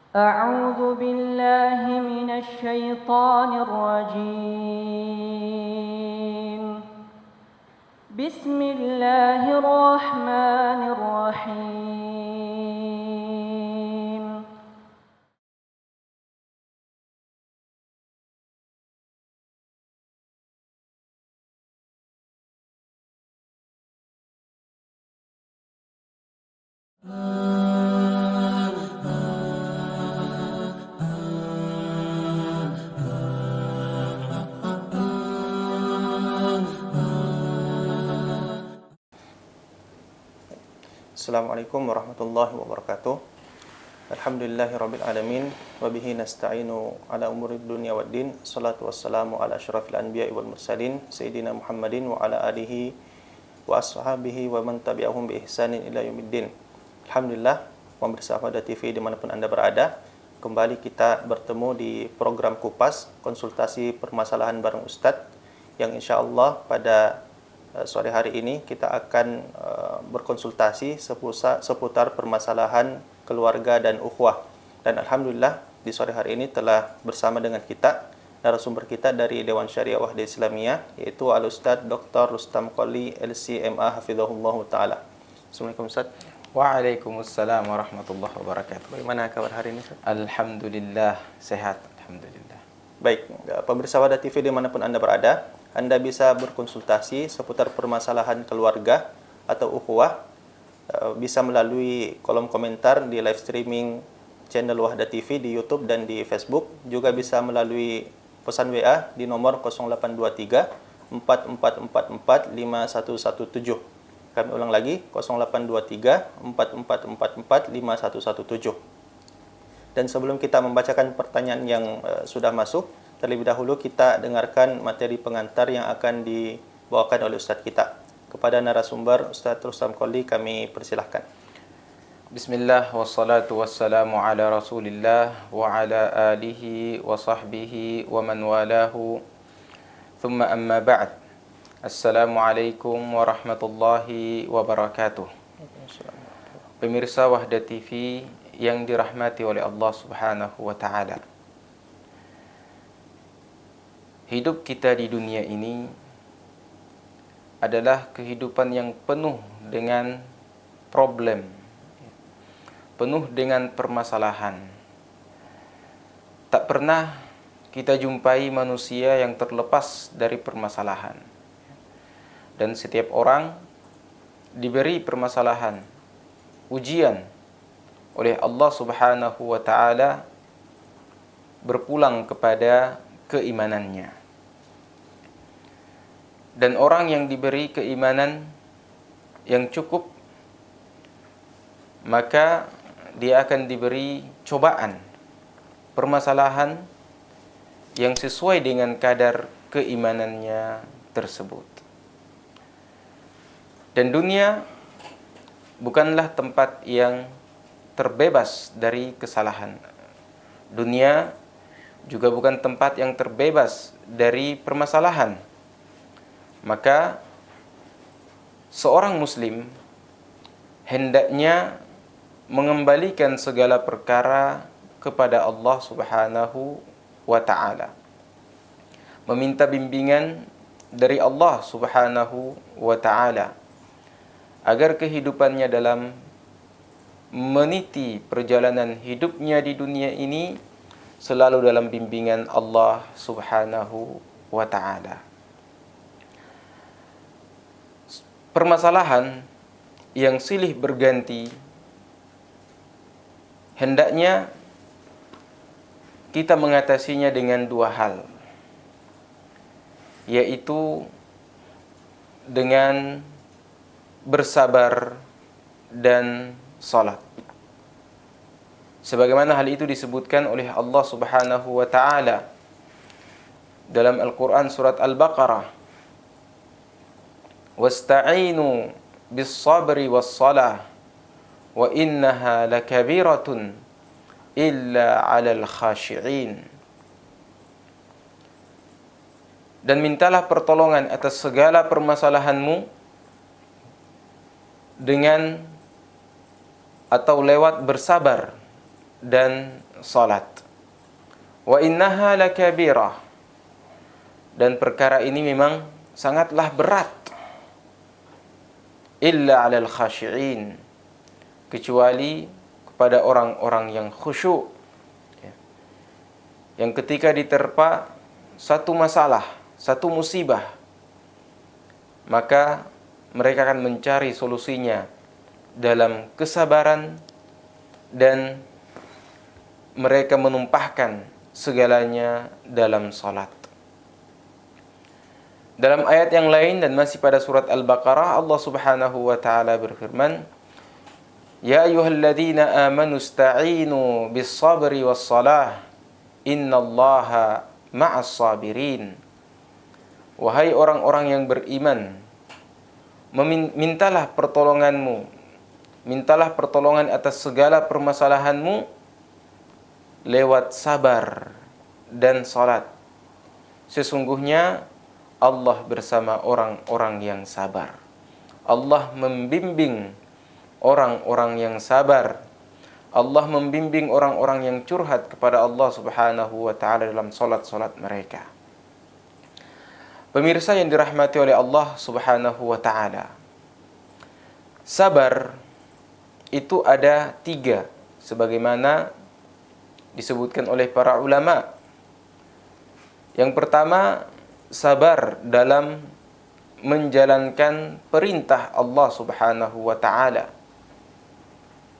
أعوذ بالله من الشيطان الرجيم. بسم الله الرحمن الرحيم. Assalamualaikum warahmatullahi wabarakatuh. Alhamdulillahirabbil alamin wa bihi nasta'inu ala umuri dunya waddin. Shalatu wassalamu ala asyrafil anbiya'i wal mursalin sayyidina Muhammadin wa ala alihi wa ashabihi wa man tabi'ahum bi ihsanin ila yaumiddin. Alhamdulillah, pemirsa Ahmada TV dimanapun Anda berada, kembali kita bertemu di program Kupas konsultasi permasalahan bareng Ustadz, yang insyaallah pada sore hari ini kita akan berkonsultasi seputar permasalahan keluarga dan ukhuwah. Dan alhamdulillah di sore hari ini telah bersama dengan kita narasumber kita dari Dewan Syariah Wahda Islamiyah, yaitu Al-Ustadz Dr. Rustam Qoli LCMA hafizahullah taala. Assalamualaikum Ustaz. Waalaikumsalam warahmatullahi wabarakatuh. Bagaimana kabar hari ini Ustaz? Alhamdulillah sehat, alhamdulillah. Baik, pemirsa Wahda TV dimanapun Anda berada, Anda bisa berkonsultasi seputar permasalahan keluarga atau ukhuwah, bisa melalui kolom komentar di live streaming channel Wahda TV di YouTube dan di Facebook. Juga bisa melalui pesan WA di nomor 0823 4444 5117. Kami ulang lagi, 0823 4444 5117. Dan sebelum kita membacakan pertanyaan yang sudah masuk, terlebih dahulu kita dengarkan materi pengantar yang akan dibawakan oleh Ustadz kita. Kepada narasumber Ustadz Rustam Qoli kami persilahkan. Bismillah wassalatu wassalamu ala rasulillah wa ala alihi wa sahbihi wa man walahu. Thumma amma ba'd. Assalamualaikum warahmatullahi wabarakatuh. Pemirsa Wahda TV yang dirahmati oleh Allah Subhanahu wa taala. Hidup kita di dunia ini adalah kehidupan yang penuh dengan problem, penuh dengan permasalahan. Tak pernah kita jumpai manusia yang terlepas dari permasalahan. Dan setiap orang diberi permasalahan, ujian oleh Allah Subhanahu wa taala berpulang kepada keimanannya. Dan orang yang diberi keimanan yang cukup, maka dia akan diberi cobaan, permasalahan yang sesuai dengan kadar keimanannya tersebut. Dan dunia bukanlah tempat yang terbebas dari kesalahan. Dunia juga bukan tempat yang terbebas dari permasalahan. Maka seorang muslim hendaknya mengembalikan segala perkara kepada Allah Subhanahu wa taala. Meminta bimbingan dari Allah Subhanahu wa taala agar kehidupannya dalam meniti perjalanan hidupnya di dunia ini selalu dalam bimbingan Allah Subhanahu wa taala. Permasalahan yang silih berganti hendaknya kita mengatasinya dengan dua hal, yaitu dengan bersabar dan salat. Sebagaimana hal itu disebutkan oleh Allah Subhanahu wa taala dalam Al-Qur'an surat Al-Baqarah. Wasta'inu bis-sabri was-salah wa innaha lakabiratun illa 'alal khashi'in. Dan mintalah pertolongan atas segala permasalahanmu dengan atau lewat bersabar dan salat. Wa innaha lakabirah. Dan perkara ini memang sangatlah berat. Illa 'alal khashi'in. Kecuali kepada orang-orang yang khusyuk. Yang ketika diterpa satu masalah, satu musibah, maka mereka akan mencari solusinya dalam kesabaran dan mereka menumpahkan segalanya dalam salat. Dalam ayat yang lain dan masih pada surat Al-Baqarah, Allah Subhanahu wa taala berfirman, "Ya ayyuhalladzina amanu ista'inu bis-sabri was-salah. Innallaha ma'as sabirin." Wahai orang-orang yang beriman, mintalah pertolonganmu, mintalah pertolongan atas segala permasalahanmu lewat sabar dan salat. Sesungguhnya Allah bersama orang-orang yang sabar. Allah membimbing orang-orang yang sabar. Allah membimbing orang-orang yang curhat kepada Allah Subhanahu wa taala dalam salat-salat mereka. Pemirsa yang dirahmati oleh Allah Subhanahu wa taala, sabar itu ada 3 sebagaimana disebutkan oleh para ulama. Yang pertama, sabar dalam menjalankan perintah Allah Subhanahu wa taala.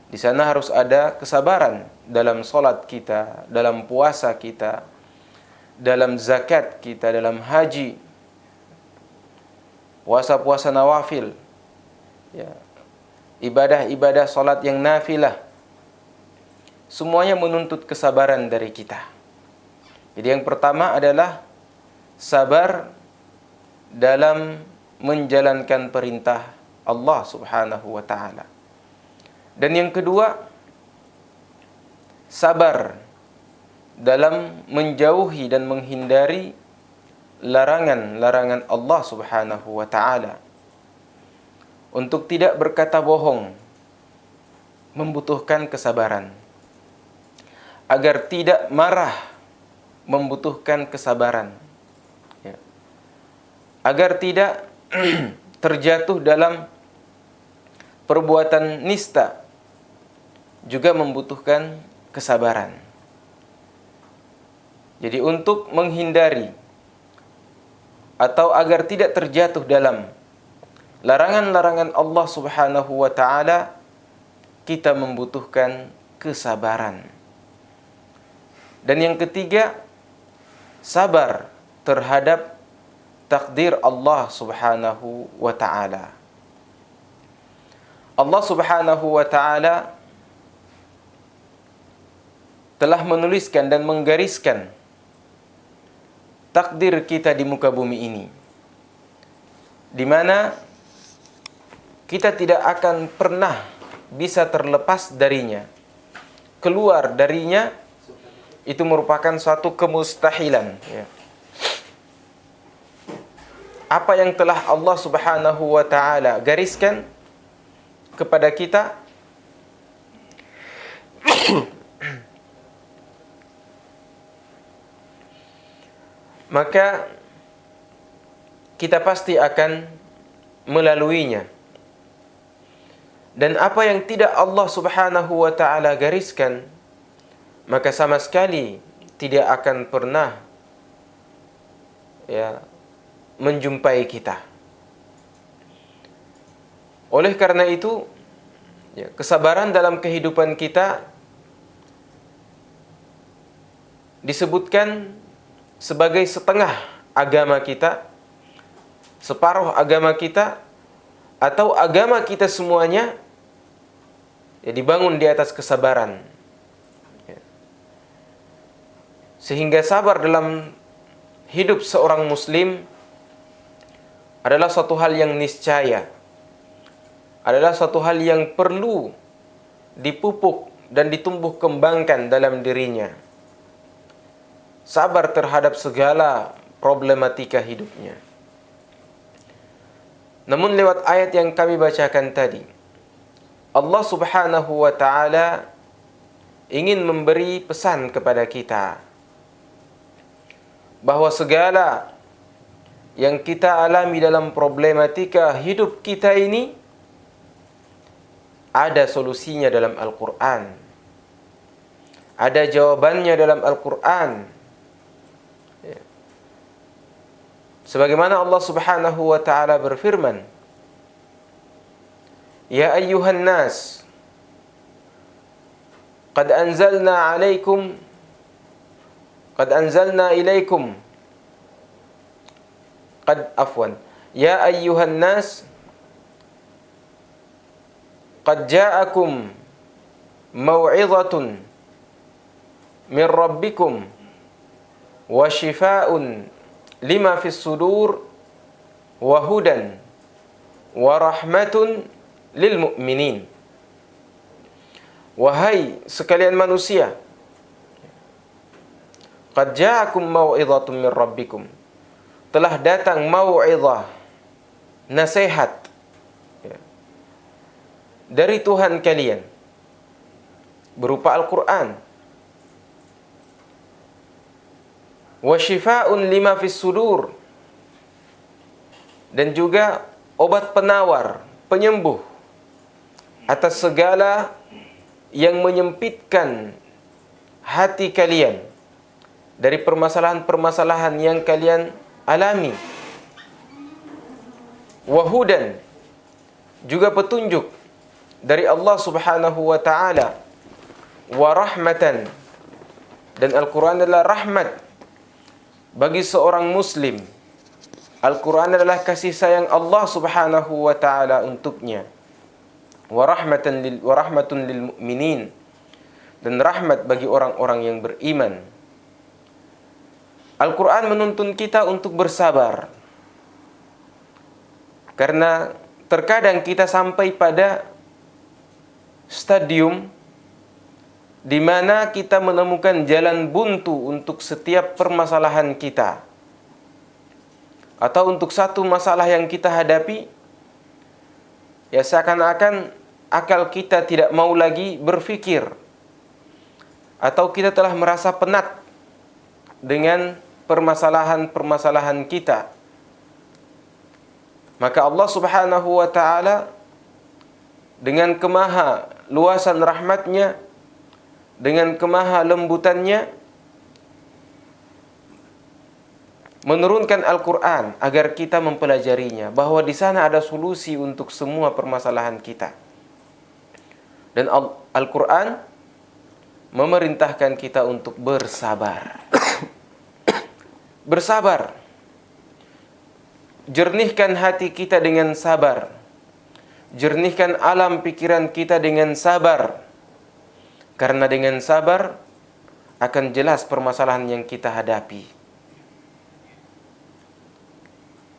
Di sana harus ada kesabaran dalam salat kita, dalam puasa kita, dalam zakat kita, dalam haji, puasa-puasa nawafil, ya, ibadah-ibadah salat yang nafilah. Semuanya menuntut kesabaran dari kita. Jadi yang pertama adalah sabar dalam menjalankan perintah Allah Subhanahu wa taala. Dan yang kedua, sabar dalam menjauhi dan menghindari larangan-larangan Allah Subhanahu wa taala. Untuk tidak berkata bohong membutuhkan kesabaran. Agar tidak marah membutuhkan kesabaran. Ya. Agar tidak terjatuh dalam perbuatan nista juga membutuhkan kesabaran. Jadi untuk menghindari atau agar tidak terjatuh dalam larangan-larangan Allah Subhanahu wa taala, kita membutuhkan kesabaran. Dan yang ketiga, sabar terhadap takdir Allah Subhanahu wa taala. Allah Subhanahu wa taala telah menuliskan dan menggariskan takdir kita di muka bumi ini, di mana kita tidak akan pernah bisa terlepas darinya. Keluar darinya itu merupakan suatu kemustahilan, ya. Apa yang telah Allah Subhanahu wa taala gariskan kepada kita maka kita pasti akan melaluinya. Dan apa yang tidak Allah Subhanahu wa taala gariskan, maka sama sekali tidak akan pernah menjumpai kita. Oleh karena itu, kesabaran dalam kehidupan kita disebutkan sebagai setengah agama kita, separuh agama kita, atau agama kita semuanya dibangun di atas kesabaran. Sehingga sabar dalam hidup seorang muslim adalah suatu hal yang niscaya, adalah suatu hal yang perlu dipupuk dan ditumbuh kembangkan dalam dirinya. Sabar terhadap segala problematika hidupnya. Namun lewat ayat yang kami bacakan tadi, Allah Subhanahu wa taala ingin memberi pesan kepada kita bahwa segala yang kita alami dalam problematika hidup kita ini ada solusinya dalam Al-Quran. Ada jawabannya dalam Al-Quran. Sebagaimana Allah Subhanahu wa ta'ala berfirman, Ya ayyuhan nas, Qad anzalna ilaikum Ya ayyuhan nas, Qad ja'akum maw'izatun min rabbikum wa shifaa'un lima fis sudur wa hudan wa rahmatun lil mu'minin. Wahai sekalian manusia, qad ja'akum mau'izatun min rabbikum, telah datang mau'izah, nasihat dari Tuhan kalian berupa Al-Quran. Wa shifaa'un lima fis sudur, dan juga obat penawar, penyembuh atas segala yang menyempitkan hati kalian dari permasalahan-permasalahan yang kalian alami. Wahudan, juga petunjuk dari Allah Subhanahu wa ta'ala. Warahmatan, dan Al-Quran adalah rahmat bagi seorang muslim. Al-Quran adalah kasih sayang Allah Subhanahu wa ta'ala untuknya. Warahmatun lil mu'minin, dan rahmat bagi orang-orang yang beriman. Al-Quran menuntun kita untuk bersabar, karena terkadang kita sampai pada stadium di mana kita menemukan jalan buntu untuk setiap permasalahan kita, atau untuk satu masalah yang kita hadapi, ya seakan-akan akal kita tidak mau lagi berfikir, atau kita telah merasa penat dengan permasalahan-permasalahan kita. Maka Allah Subhanahu wa ta'ala dengan kemaha luasan rahmatnya, dengan kemaha lembutannya, menurunkan Al-Quran agar kita mempelajarinya, bahwa di sana ada solusi untuk semua permasalahan kita. Dan Al-Quran memerintahkan kita untuk bersabar. Bersabar. Jernihkan hati kita dengan sabar. Jernihkan alam pikiran kita dengan sabar. Karena dengan sabar akan jelas permasalahan yang kita hadapi.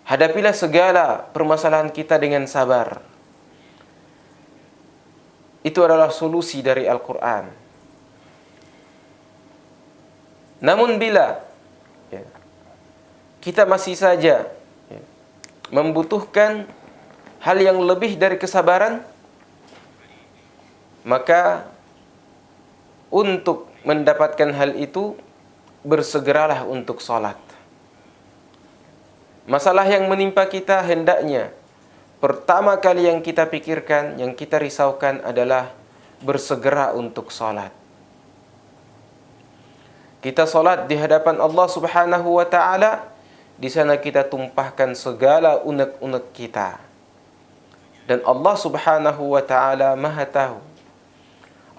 Hadapilah segala permasalahan kita dengan sabar. Itu adalah solusi dari Al-Quran. Namun bila kita masih saja membutuhkan hal yang lebih dari kesabaran, maka untuk mendapatkan hal itu, bersegeralah untuk salat. Masalah yang menimpa kita hendaknya pertama kali yang kita pikirkan, yang kita risaukan adalah bersegera untuk salat. Kita salat di hadapan Allah Subhanahu wa ta'ala, di sana kita tumpahkan segala unek-unek kita. Dan Allah Subhanahu wa ta'ala Maha tahu.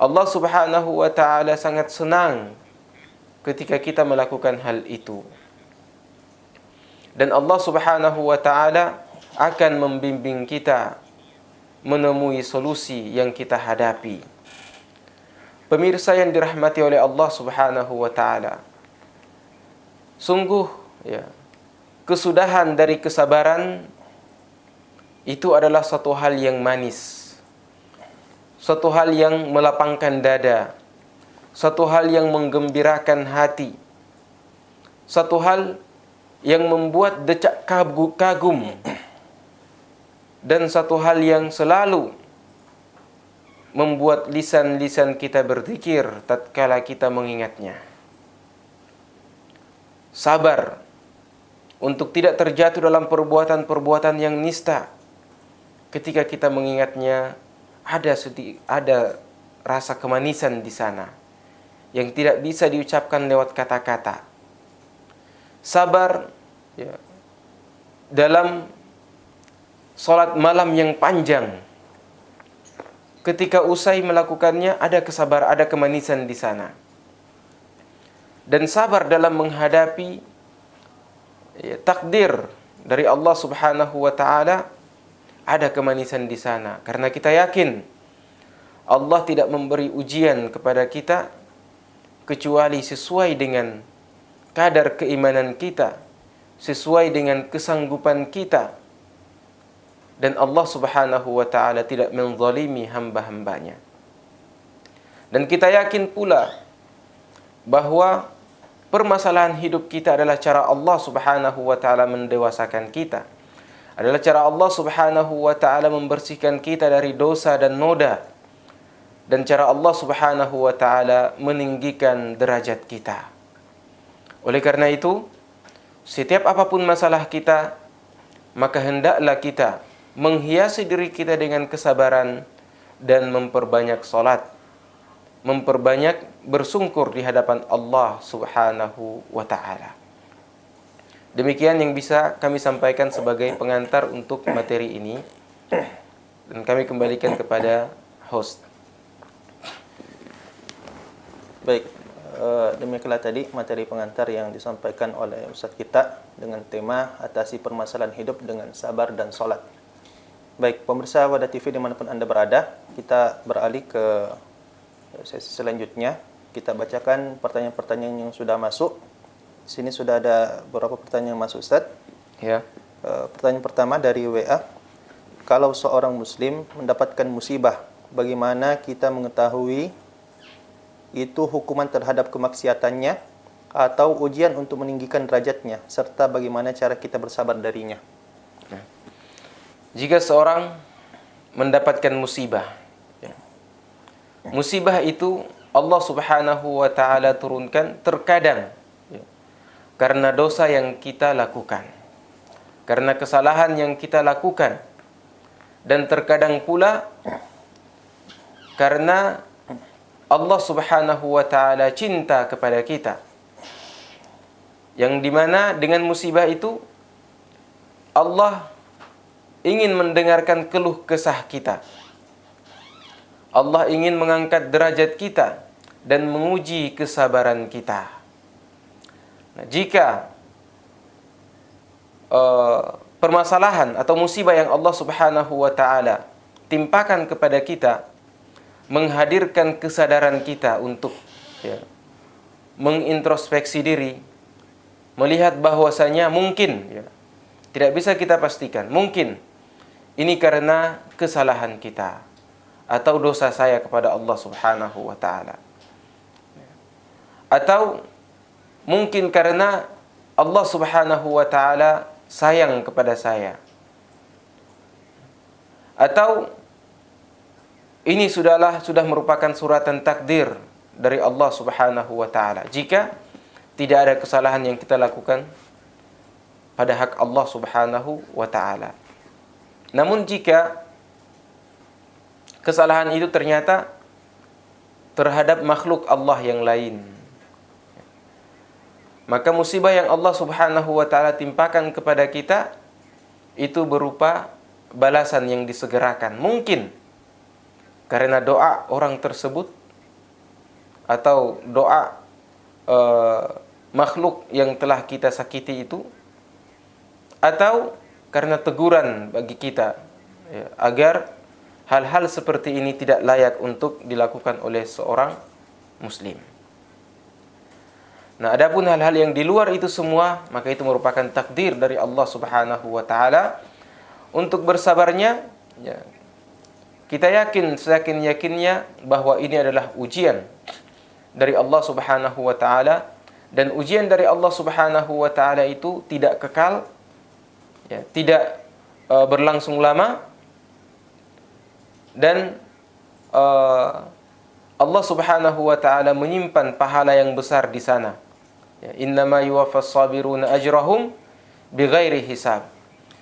Allah Subhanahu wa ta'ala sangat senang ketika kita melakukan hal itu. Dan Allah Subhanahu wa ta'ala akan membimbing kita menemui solusi yang kita hadapi. Pemirsa yang dirahmati oleh Allah Subhanahu wa ta'ala, sungguh kesudahan dari kesabaran itu adalah suatu hal yang manis, suatu hal yang melapangkan dada, suatu hal yang menggembirakan hati, suatu hal yang membuat decak kagum, dan satu hal yang selalu membuat lisan-lisan kita berzikir tatkala kita mengingatnya. Sabar untuk tidak terjatuh dalam perbuatan-perbuatan yang nista. Ketika kita mengingatnya, ada rasa kemanisan di sana yang tidak bisa diucapkan lewat kata-kata. Sabar ya, dalam sholat malam yang panjang. Ketika usai melakukannya, ada kemanisan di sana. Dan sabar dalam menghadapi takdir dari Allah Subhanahu wa taala, ada kemanisan di sana karena kita yakin Allah tidak memberi ujian kepada kita kecuali sesuai dengan kadar keimanan kita, sesuai dengan kesanggupan kita. Dan Allah Subhanahu wa taala tidak menzalimi hamba-hambanya. Dan kita yakin pula bahwa permasalahan hidup kita adalah cara Allah Subhanahu wa taala mendewasakan kita. Adalah cara Allah Subhanahu wa taala membersihkan kita dari dosa dan noda. Dan cara Allah Subhanahu wa taala meninggikan derajat kita. Oleh karena itu, setiap apapun masalah kita, maka hendaklah kita menghiasi diri kita dengan kesabaran dan memperbanyak salat, memperbanyak bersungkur di hadapan Allah Subhanahu wa taala. Demikian yang bisa kami sampaikan sebagai pengantar untuk materi ini, dan kami kembalikan kepada host. Baik, demikianlah tadi materi pengantar yang disampaikan oleh Ustadz kita dengan tema atasi permasalahan hidup dengan sabar dan sholat. Baik, pemirsa Wadah TV dimanapun Anda berada, kita beralih ke sesi selanjutnya. Kita bacakan pertanyaan-pertanyaan yang sudah masuk. Di sini sudah ada beberapa pertanyaan yang masuk, Ustadz. Ya. Pertanyaan pertama dari WA. Kalau seorang muslim mendapatkan musibah, bagaimana kita mengetahui itu hukuman terhadap kemaksiatannya atau ujian untuk meninggikan derajatnya, serta bagaimana cara kita bersabar darinya? Jika seorang mendapatkan musibah, musibah itu Allah Subhanahu wa taala turunkan terkadang karena dosa yang kita lakukan, karena kesalahan yang kita lakukan, dan terkadang pula karena Allah Subhanahu wa taala cinta kepada kita, yang dimana dengan musibah itu Allah ingin mendengarkan keluh kesah kita. Allah ingin mengangkat derajat kita dan menguji kesabaran kita. Nah, jika permasalahan atau musibah yang Allah Subhanahu wa taala timpakan kepada kita menghadirkan kesadaran kita untuk mengintrospeksi diri, melihat bahwasanya mungkin tidak bisa kita pastikan, mungkin ini karena kesalahan kita atau dosa saya kepada Allah Subhanahu wa taala, atau mungkin karena Allah Subhanahu wa taala sayang kepada saya, atau ini sudah merupakan suratan takdir dari Allah Subhanahu wa taala jika tidak ada kesalahan yang kita lakukan pada hak Allah Subhanahu wa taala. Namun jika kesalahan itu ternyata terhadap makhluk Allah yang lain, maka musibah yang Allah Subhanahu wa taala timpakan kepada kita itu berupa balasan yang disegerakan. Mungkin karena doa orang tersebut atau doa makhluk yang telah kita sakiti itu, atau karena teguran bagi kita agar hal-hal seperti ini tidak layak untuk dilakukan oleh seorang muslim. Nah, adapun hal-hal yang di luar itu semua, maka itu merupakan takdir dari Allah Subhanahu wa taala. Untuk bersabarnya, kita yakin seyakin-yakinnya bahwa ini adalah ujian dari Allah Subhanahu wa taala, dan ujian dari Allah Subhanahu wa taala itu tidak kekal, tidak berlangsung lama, dan Allah Subhanahu wa taala menyimpan pahala yang besar di sana. Ya, innama yuwaffas sabiruna ajrahum bighairi hisab.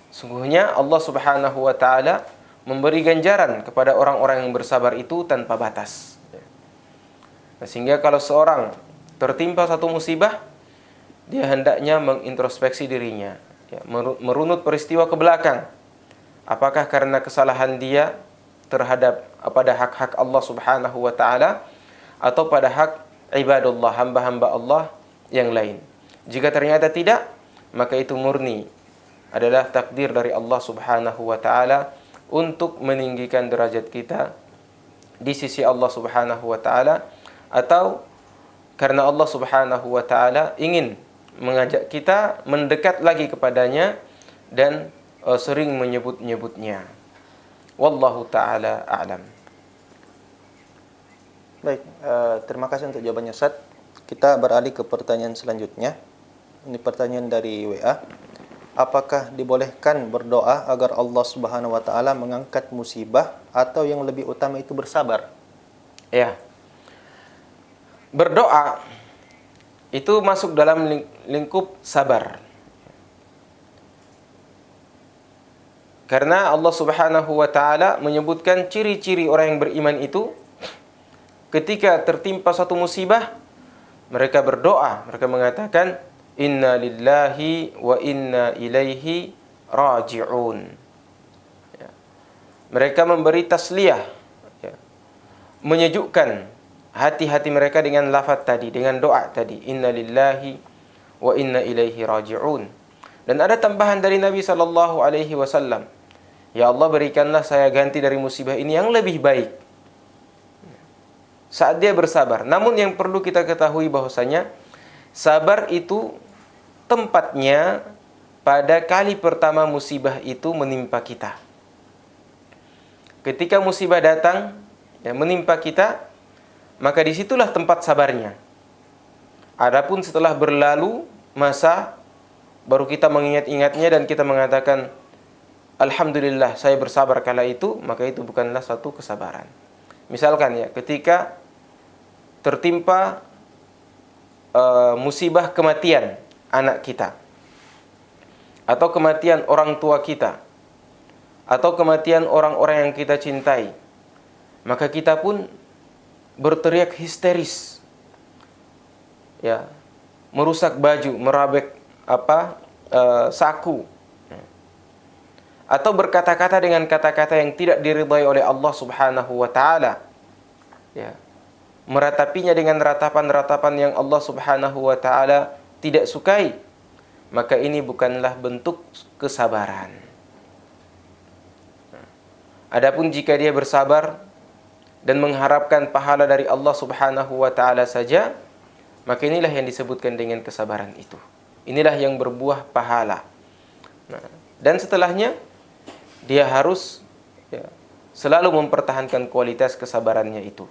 Sungguhnya Allah Subhanahu wa taala memberi ganjaran kepada orang-orang yang bersabar itu tanpa batas. Nah, sehingga kalau seorang tertimpa satu musibah, dia hendaknya mengintrospeksi dirinya, ya, merunut peristiwa ke belakang. Apakah karena kesalahan dia terhadap pada hak-hak Allah Subhanahu wa taala atau pada hak ibadullah, hamba-hamba Allah yang lain. Jika ternyata tidak, maka itu murni adalah takdir dari Allah Subhanahu wa taala untuk meninggikan derajat kita di sisi Allah Subhanahu wa taala, atau karena Allah Subhanahu wa taala ingin mengajak kita mendekat lagi kepadanya dan sering menyebut-nyebutnya. Wallahu taala a'lam. Baik, terima kasih untuk jawabannya Ustaz. Kita beralih ke pertanyaan selanjutnya. Ini pertanyaan dari WA. Apakah dibolehkan berdoa agar Allah Subhanahu wa taala mengangkat musibah atau yang lebih utama itu bersabar? Ya. Berdoa itu masuk dalam lingkup sabar. Karena Allah Subhanahu wa taala menyebutkan ciri-ciri orang yang beriman itu ketika tertimpa satu musibah, mereka berdoa, mereka mengatakan inna lillahi wa inna ilaihi raji'un. Ya. Mereka memberi tasliyah, ya, menyejukkan hati-hati mereka dengan lafaz tadi, dengan doa tadi, inna lillahi wa inna ilaihi raji'un. Dan ada tambahan dari Nabi sallallahu alaihi wasallam, ya Allah, berikanlah saya ganti dari musibah ini yang lebih baik. Saat dia bersabar. Namun yang perlu kita ketahui bahwasanya sabar itu tempatnya pada kali pertama musibah itu menimpa kita. Ketika musibah datang, ya, menimpa kita, maka disitulah tempat sabarnya. Adapun setelah berlalu masa, baru kita mengingat-ingatnya dan kita mengatakan alhamdulillah saya bersabar kala itu, maka itu bukanlah satu kesabaran. Misalkan ya, ketika tertimpa musibah kematian anak kita, atau kematian orang tua kita, atau kematian orang-orang yang kita cintai, maka kita pun berteriak histeris, ya, merusak baju, merabek saku, atau berkata-kata dengan kata-kata yang tidak diridhai oleh Allah Subhanahu wa taala, ya, meratapinya dengan ratapan-ratapan yang Allah Subhanahu wa taala tidak sukai, maka ini bukanlah bentuk kesabaran. Adapun jika dia bersabar dan mengharapkan pahala dari Allah Subhanahu wa taala saja, maka inilah yang disebutkan dengan kesabaran itu. Inilah yang berbuah pahala. Nah, dan setelahnya dia harus, ya, selalu mempertahankan kualitas kesabarannya itu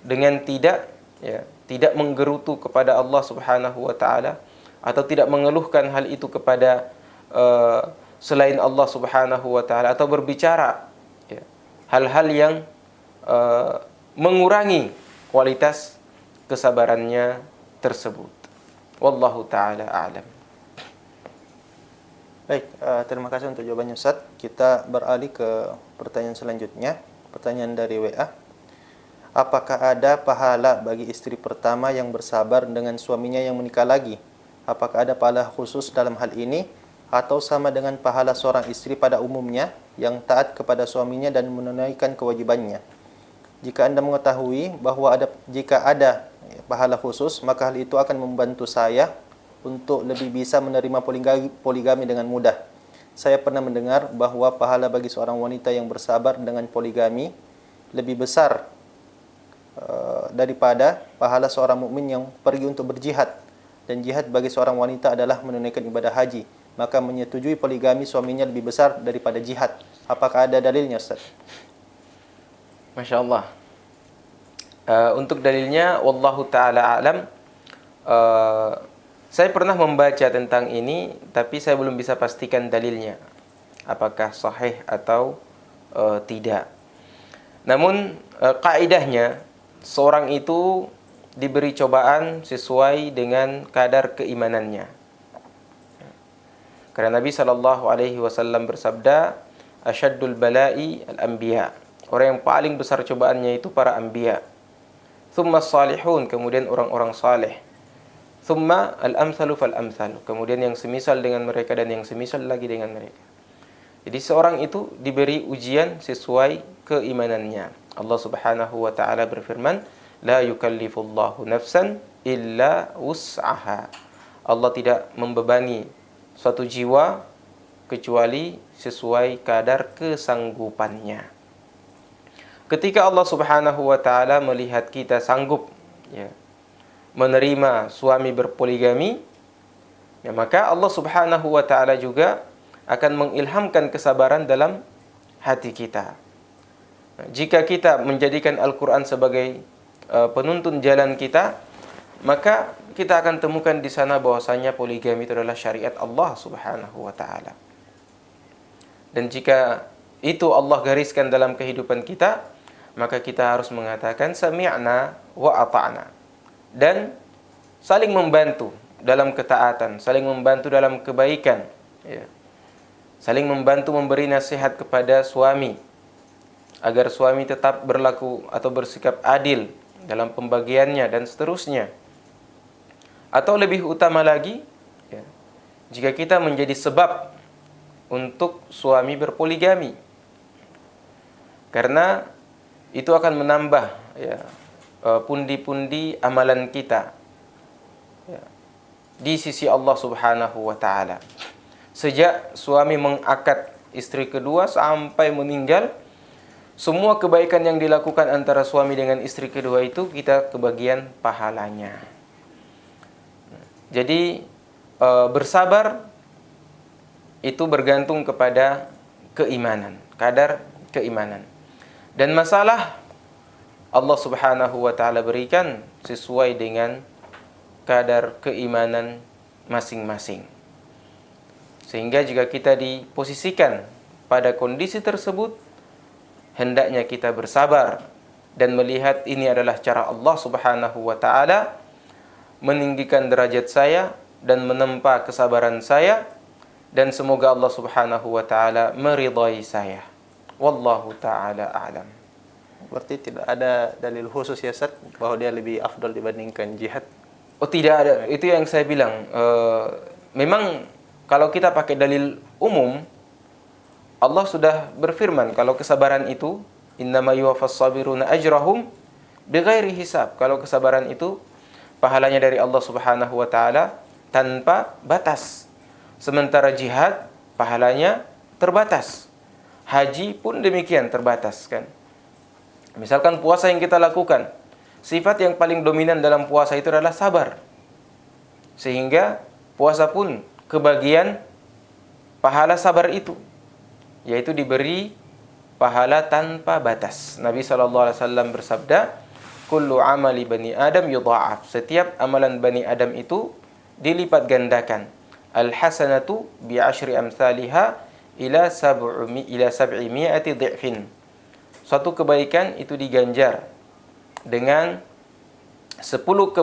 dengan tidak menggerutu kepada Allah Subhanahu wa taala atau tidak mengeluhkan hal itu kepada selain Allah Subhanahu wa taala, atau berbicara, ya, hal-hal yang mengurangi kualitas kesabarannya tersebut. Wallahu taala a'lam. Baik, terima kasih untuk jawabannya Ustaz. Kita beralih ke pertanyaan selanjutnya. Pertanyaan dari WA. Apakah ada pahala bagi istri pertama yang bersabar dengan suaminya yang menikah lagi? Apakah ada pahala khusus dalam hal ini atau sama dengan pahala seorang istri pada umumnya yang taat kepada suaminya dan menunaikan kewajibannya? Jika Anda mengetahui bahwa jika ada pahala khusus, maka hal itu akan membantu saya untuk lebih bisa menerima poligami dengan mudah. Saya pernah mendengar bahwa pahala bagi seorang wanita yang bersabar dengan poligami lebih besar daripada pahala seorang mukmin yang pergi untuk berjihad, dan jihad bagi seorang wanita adalah menunaikan ibadah haji, maka menyetujui poligami suaminya lebih besar daripada jihad. Apakah ada dalilnya, Ustaz? Masya Allah. Untuk dalilnya, wallahu ta'ala a'lam. Saya pernah membaca tentang ini, tapi saya belum bisa pastikan dalilnya, apakah sahih atau tidak. Namun kaidahnya seorang itu diberi cobaan sesuai dengan kadar keimanannya. Karena Nabi sallallahu alaihi wasallam bersabda, "Asyaddul bala'i al-anbiya." Orang yang paling besar cobaannya itu para anbiya. Tsumma salihun, kemudian orang-orang saleh. Tsumma al-amsalu fal-amsal, kemudian yang semisal dengan mereka dan yang semisal lagi dengan mereka. Jadi seorang itu diberi ujian sesuai keimanannya. Allah Subhanahu wa taala berfirman, "La yukallifullahu nafsan illa wus'aha." Allah tidak membebani suatu jiwa kecuali sesuai kadar kesanggupannya. Ketika Allah Subhanahu wa taala melihat kita sanggup menerima suami berpoligami, maka Allah Subhanahu wa taala juga akan mengilhamkan kesabaran dalam hati kita. Jika kita menjadikan Al-Quran sebagai penuntun jalan kita, maka kita akan temukan di sana bahwasanya poligami itu adalah syariat Allah Subhanahu wa taala. Dan jika itu Allah gariskan dalam kehidupan kita, maka kita harus mengatakan sami'na wa ata'na, dan saling membantu dalam ketaatan, saling membantu dalam kebaikan, saling membantu memberi nasihat kepada suami agar suami tetap berlaku atau bersikap adil dalam pembagiannya dan seterusnya. Atau lebih utama lagi, jika kita menjadi sebab untuk suami berpoligami, karena itu akan menambah pundi-pundi amalan kita di sisi Allah Subhanahu wa taala. Sejak suami mengakad istri kedua sampai meninggal, semua kebaikan yang dilakukan antara suami dengan istri kedua itu kita kebagian pahalanya. Jadi bersabar itu bergantung kepada keimanan, kadar keimanan. Dan masalah Allah Subhanahu wa taala berikan sesuai dengan kadar keimanan masing-masing. Sehingga jika kita diposisikan pada kondisi tersebut, hendaknya kita bersabar dan melihat ini adalah cara Allah Subhanahu wa taala meninggikan derajat saya dan menempa kesabaran saya, dan semoga Allah Subhanahu wa taala meridai saya. Wallahu taala a'lam. Berarti tidak ada dalil khusus ya Ustaz bahwa dia lebih afdal dibandingkan jihad? Oh, tidak ada. Itu yang saya bilang. Memang kalau kita pakai dalil umum, Allah sudah berfirman kalau kesabaran itu innama yuwaffas sabiruna ajrahum bighairi hisab. Kalau kesabaran itu pahalanya dari Allah Subhanahu wa taala tanpa batas. Sementara jihad pahalanya terbatas. Haji pun demikian terbatas, kan? Misalkan puasa yang kita lakukan, sifat yang paling dominan dalam puasa itu adalah sabar. Sehingga puasa pun kebagian pahala sabar itu, yaitu diberi pahala tanpa batas. Nabi SAW bersabda, "Kullu amali bani Adam yudha'af." Setiap amalan bani Adam itu dilipat gandakan. Al-hasanatu bi'ashri amsalihha ila sab'imi'ati dhi'fin. Suatu kebaikan itu diganjar dengan 10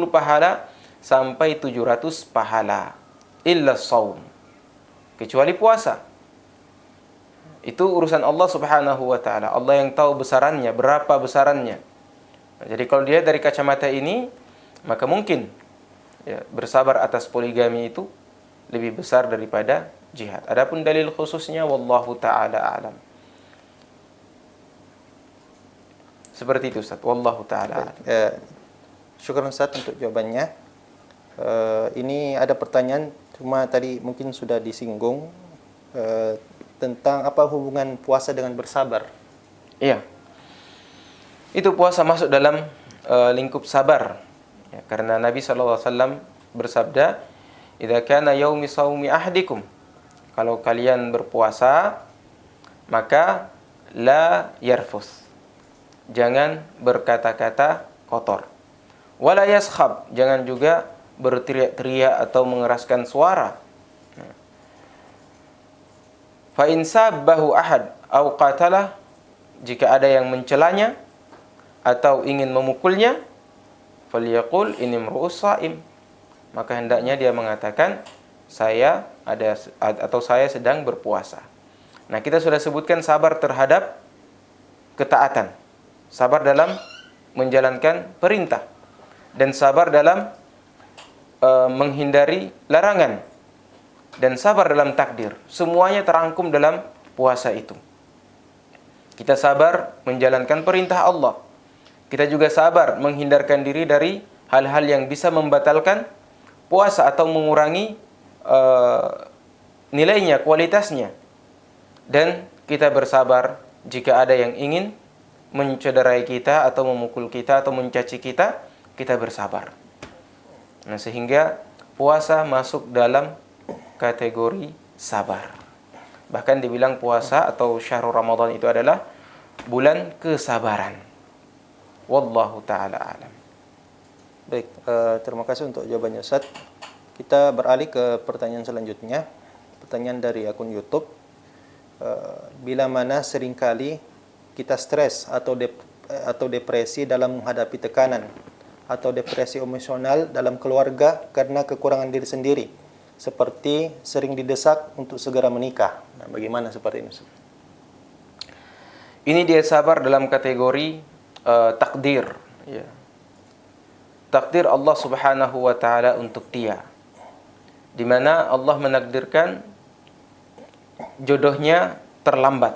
pahala sampai 700 pahala. Illa shaum, kecuali puasa. Itu urusan Allah Subhanahu wa taala. Allah yang tahu besarannya, berapa besarannya. Jadi kalau dia dari kacamata ini, maka mungkin bersabar atas poligami itu lebih besar daripada jihad. Adapun dalil khususnya wallahu taala a'lam. Seperti itu Ustaz, wallahu taala a'lam. Syukran Ustaz untuk jawabannya. Ini ada pertanyaan, cuma tadi mungkin sudah disinggung tentang apa hubungan puasa dengan bersabar. Iya. Itu puasa masuk dalam lingkup sabar. Ya, karena Nabi SAW bersabda, "Idza kana yaumi shaumi ahadikum." Kalau kalian berpuasa, maka la yarfus. Jangan berkata-kata kotor. Wala yaskhab, jangan juga berteriak-teriak atau mengeraskan suara. Fa in sabbahu ahad aw qatalah jika ada yang mencelanya atau ingin memukulnya, falyaqul inni imru'us shaim. Maka hendaknya dia mengatakan saya sedang berpuasa. Nah, kita sudah sebutkan sabar terhadap ketaatan, sabar dalam menjalankan perintah, dan sabar dalam menghindari larangan, dan sabar dalam takdir. Semuanya terangkum dalam puasa itu. Kita sabar menjalankan perintah Allah. Kita juga sabar menghindarkan diri dari hal-hal yang bisa membatalkan puasa atau mengurangi nilainya, kualitasnya. Dan kita bersabar jika ada yang ingin mencederai kita atau memukul kita atau mencaci kita, kita bersabar. Nah, sehingga puasa masuk dalam kategori sabar. Bahkan dibilang puasa atau syahrul Ramadan itu adalah bulan kesabaran. Wallahu ta'ala alam. Baik, terima kasih untuk jawabannya Ustaz. Kita beralih ke pertanyaan selanjutnya. Pertanyaan dari akun YouTube. Bila mana seringkali kita stres atau depresi dalam menghadapi tekanan atau depresi emosional dalam keluarga karena kekurangan diri sendiri, seperti sering didesak untuk segera menikah. Nah, bagaimana seperti ini? Ini dia sabar dalam kategori takdir, ya. Takdir Allah Subhanahu wa taala untuk dia, di mana Allah menakdirkan jodohnya terlambat.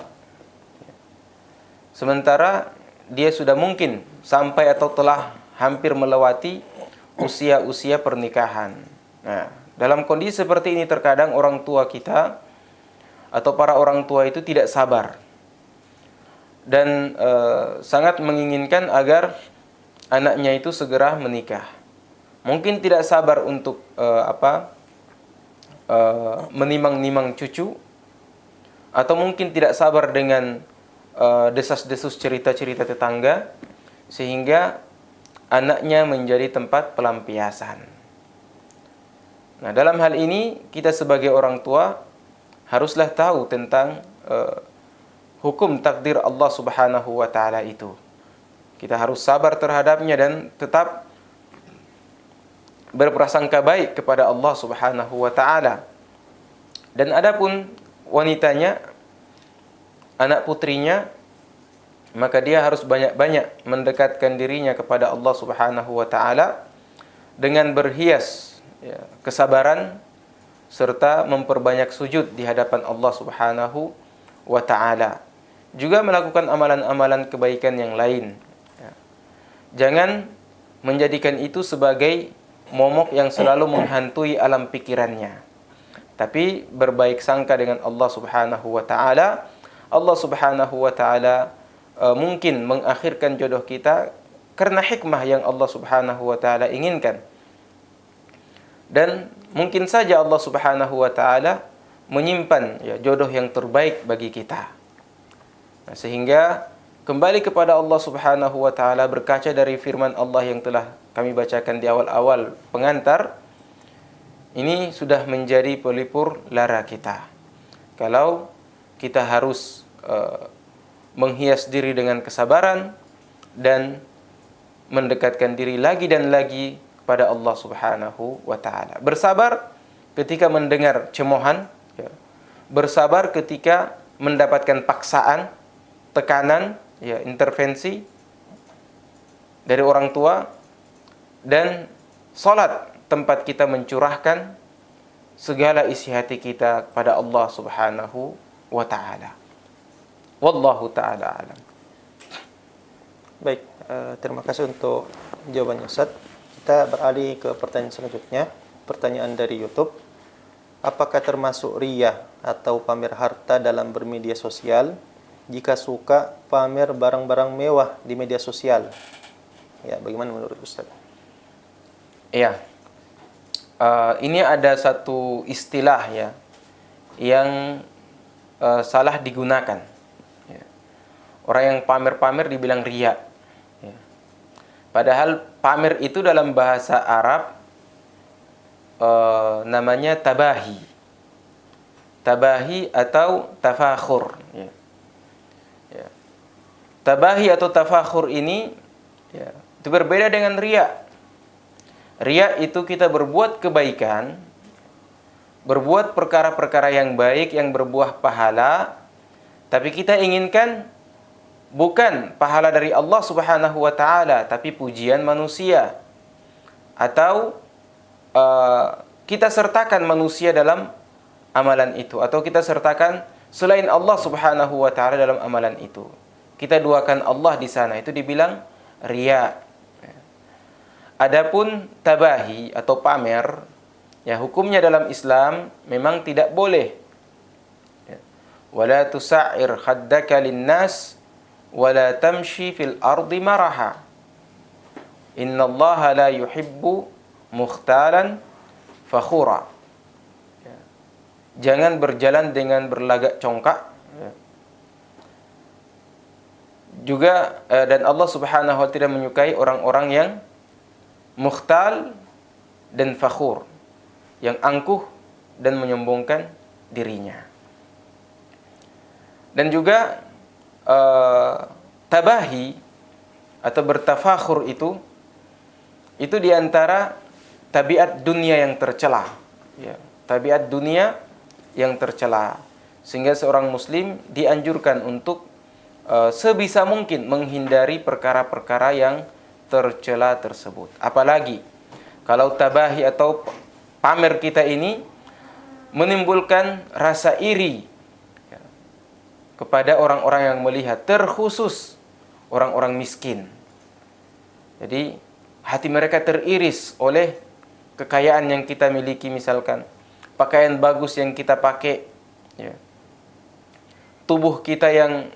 Sementara dia sudah mungkin sampai atau telah hampir melewati usia-usia pernikahan. Nah, dalam kondisi seperti ini terkadang orang tua kita atau para orang tua itu tidak sabar dan sangat menginginkan agar anaknya itu segera menikah. Mungkin tidak sabar untuk menimang-nimang cucu, atau mungkin tidak sabar dengan desas-desus cerita-cerita tetangga, sehingga anaknya menjadi tempat pelampiasan. Nah, dalam hal ini kita sebagai orang tua haruslah tahu tentang hukum takdir Allah Subhanahu wa taala itu. Kita harus sabar terhadapnya dan tetap berprasangka baik kepada Allah Subhanahu wa taala. Dan adapun wanitanya, anak putrinya, maka dia harus banyak-banyak mendekatkan dirinya kepada Allah Subhanahu wa taala dengan berhias kesabaran serta memperbanyak sujud di hadapan Allah Subhanahu wa taala. Juga melakukan amalan-amalan kebaikan yang lain. Jangan menjadikan itu sebagai momok yang selalu menghantui alam pikirannya, tapi berbaik sangka dengan Allah Subhanahu wa taala. Allah Subhanahu wa taala mungkin mengakhirkan jodoh kita karena hikmah yang Allah Subhanahu wa taala inginkan. Dan mungkin saja Allah Subhanahu wa taala menyimpan jodoh yang terbaik bagi kita. Nah, sehingga kembali kepada Allah Subhanahu wa taala berkaca dari firman Allah yang telah kami bacakan di awal-awal pengantar, ini sudah menjadi pelipur lara kita. Kalau kita harus menghias diri dengan kesabaran dan mendekatkan diri lagi dan lagi kepada Allah Subhanahu wa taala. Bersabar ketika mendengar cemohan, bersabar ketika mendapatkan paksaan, tekanan, intervensi dari orang tua, dan salat tempat kita mencurahkan segala isi hati kita kepada Allah Subhanahu wa taala. Wallahu taala alam. Baik, terima kasih untuk jawabannya Ustaz. Kita beralih ke pertanyaan selanjutnya. Pertanyaan dari YouTube. Apakah termasuk riya atau pamer harta dalam bermedia sosial jika suka pamer barang-barang mewah di media sosial? Ya, bagaimana menurut Ustaz? Iya. Ini ada satu istilah yang salah digunakan. Orang yang pamer-pamer dibilang riya. Padahal pamer itu dalam bahasa Arab namanya tabahi. Tabahi atau tafakhur. tabahi atau tafakhur ini ya, itu berbeda dengan riya. Riya itu kita berbuat kebaikan, berbuat perkara-perkara yang baik yang berbuah pahala, tapi kita inginkan bukan pahala dari Allah Subhanahu wa taala, tapi pujian manusia. Atau kita sertakan manusia dalam amalan itu, atau kita sertakan selain Allah Subhanahu wa taala dalam amalan itu. Kita duakan Allah di sana, itu dibilang riya. Adapun tabahi atau pamer, ya hukumnya dalam Islam memang tidak boleh. Wala tusa'ir khaddaka linnas wala tamshi fil ardi maraha. Innallaha la yuhibbu mukhtalan fakhura. Jangan berjalan dengan berlagak congkak. Juga dan Allah Subhanahu wa taala tidak menyukai orang-orang yang mukhtal dan fakhur, yang angkuh dan menyombongkan dirinya. Dan juga tabahi atau bertafakhur itu diantara tabiat dunia yang tercela, ya, tabiat dunia yang tercela, sehingga seorang muslim dianjurkan untuk sebisa mungkin menghindari perkara-perkara yang tercela tersebut. Apalagi kalau tabahi atau pamer kita ini menimbulkan rasa iri kepada orang-orang yang melihat, terkhusus orang-orang miskin. Jadi hati mereka teriris oleh kekayaan yang kita miliki, misalkan pakaian bagus yang kita pakai, ya, tubuh kita yang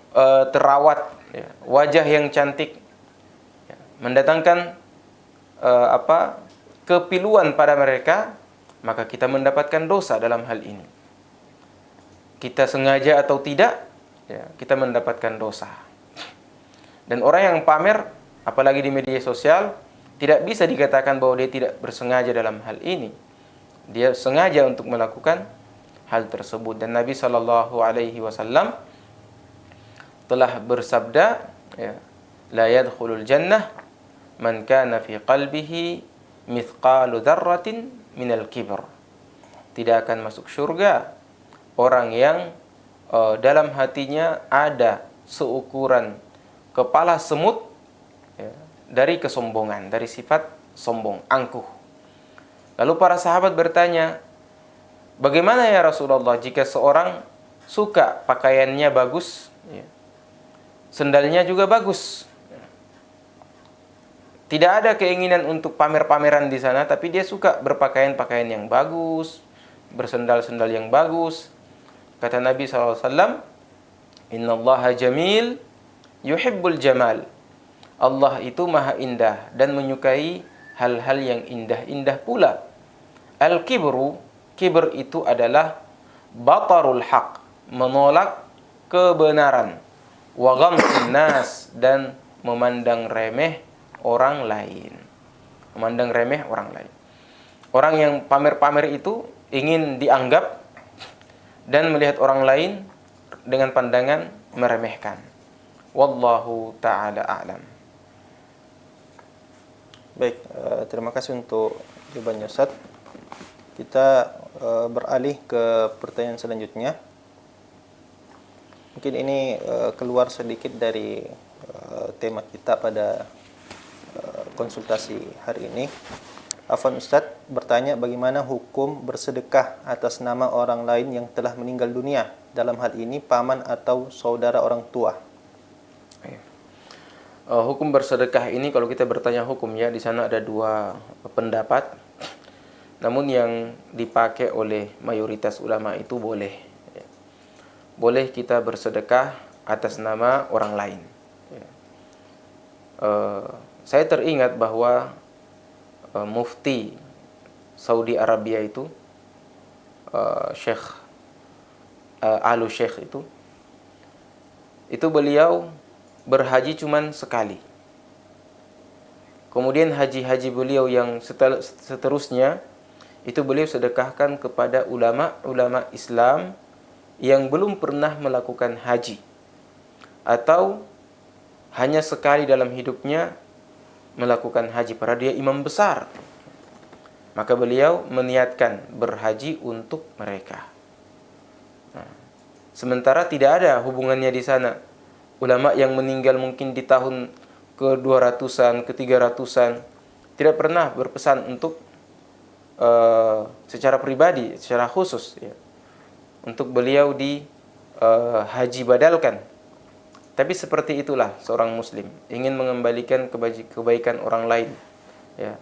terawat, ya, wajah yang cantik, ya, mendatangkan kepiluan pada mereka, maka kita mendapatkan dosa dalam hal ini. Kita sengaja atau tidak, ya, kita mendapatkan dosa. Dan orang yang pamer, apalagi di media sosial, tidak bisa dikatakan bahwa dia tidak bersengaja dalam hal ini. Dia sengaja untuk melakukan hal tersebut. Dan Nabi SAW telah bersabda, ya, la yadkhulul jannah man kana fi qalbihi mithqalu dzarratin minal kibr. Tidak akan masuk surga orang yang dalam hatinya ada seukuran kepala semut, ya, dari kesombongan, dari sifat sombong, angkuh. Lalu para sahabat bertanya, bagaimana ya Rasulullah jika seorang suka pakaiannya bagus, ya, sendalnya juga bagus, tidak ada keinginan untuk pamer-pameran di sana, tapi dia suka berpakaian-pakaian yang bagus, bersendal-sendal yang bagus. Kata Nabi SAW, Innallaha jamil yuhibbul jamal. Allah itu maha indah dan menyukai hal-hal yang indah-indah pula. Al-kibru, kibr itu adalah batarul haq, menolak kebenaran. Wa ghamsun nas, dan memandang remeh orang lain. Memandang remeh orang lain. Orang yang pamer-pamer itu ingin dianggap dan melihat orang lain dengan pandangan meremehkan. Wallahu ta'ala a'lam. Baik, terima kasih untuk jawabannya Ustaz. Kita beralih ke pertanyaan selanjutnya. Mungkin ini keluar sedikit dari tema kita pada konsultasi hari ini. Afwan Ustaz bertanya, bagaimana hukum bersedekah atas nama orang lain yang telah meninggal dunia, dalam hal ini paman atau saudara orang tua? Hukum bersedekah ini, kalau kita bertanya hukumnya, di sana ada dua pendapat. Namun yang dipakai oleh mayoritas ulama itu boleh. Boleh kita bersedekah atas nama orang lain. Saya teringat bahwa mufti Saudi Arabia itu, Syekh Alu Syekh itu beliau berhaji cuman sekali. Kemudian haji-haji beliau yang seterusnya itu beliau sedekahkan kepada ulama-ulama Islam yang belum pernah melakukan haji, atau hanya sekali dalam hidupnya melakukan haji, padahal dia imam besar. Maka beliau meniatkan berhaji untuk mereka. Nah, sementara tidak ada hubungannya di sana. Ulama yang meninggal mungkin di tahun ke-200-an, ke-300-an, tidak pernah berpesan untuk secara pribadi, secara khusus ya, untuk beliau di haji badalkan. Tapi seperti itulah seorang muslim, ingin mengembalikan kebaikan orang lain ya.